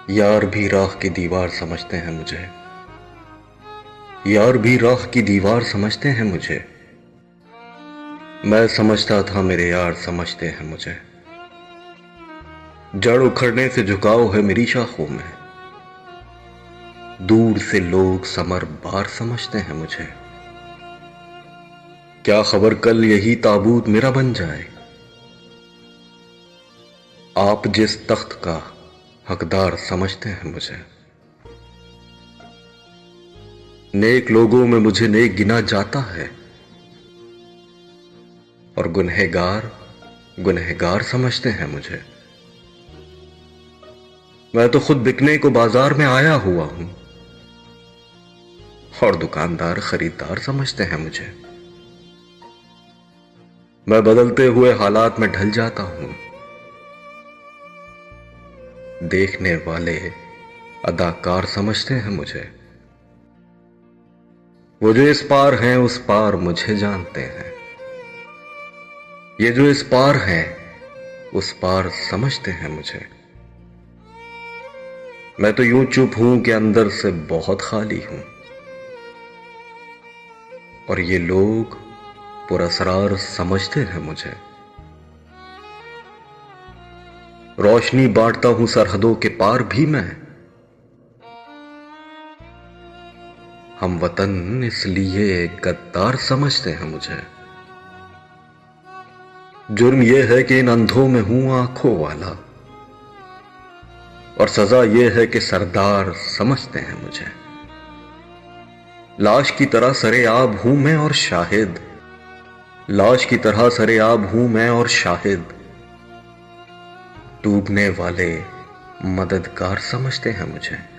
यार भी राह की दीवार समझते हैं मुझे। यार भी राह की दीवार समझते हैं मुझे। मैं समझता था मेरे यार समझते हैं मुझे। जड़ उखड़ने से झुकाव है मेरी शाखों में। दूर से लोग समर बार समझते हैं मुझे। क्या खबर कल यही ताबूत मेरा बन जाए। आप जिस तख्त का हकदार समझते हैं मुझे। नेक लोगों में मुझे नेक गिना जाता है और गुनहगार गुनहगार समझते हैं मुझे। मैं तो खुद बिकने को बाजार में आया हुआ हूं और दुकानदार खरीदार समझते हैं मुझे। मैं बदलते हुए हालात में ढल जाता हूं। देखने वाले अदाकार समझते हैं मुझे। वो जो इस पार हैं उस पार मुझे जानते हैं। ये जो इस पार हैं उस पार समझते हैं मुझे। मैं तो यूं चुप हूं कि अंदर से बहुत खाली हूं और ये लोग पुरस्कार समझते हैं मुझे। रोशनी बांटता हूं सरहदों के पार भी मैं। हम वतन इसलिए गद्दार समझते हैं मुझे। जुर्म यह है कि इन अंधों में हूं आंखों वाला और सजा यह है कि सरदार समझते हैं मुझे। लाश की तरह सरेआब हूं मैं और शाहिद। लाश की तरह सरेआब हूं मैं और शाहिद। डूबने वाले मददगार समझते हैं मुझे।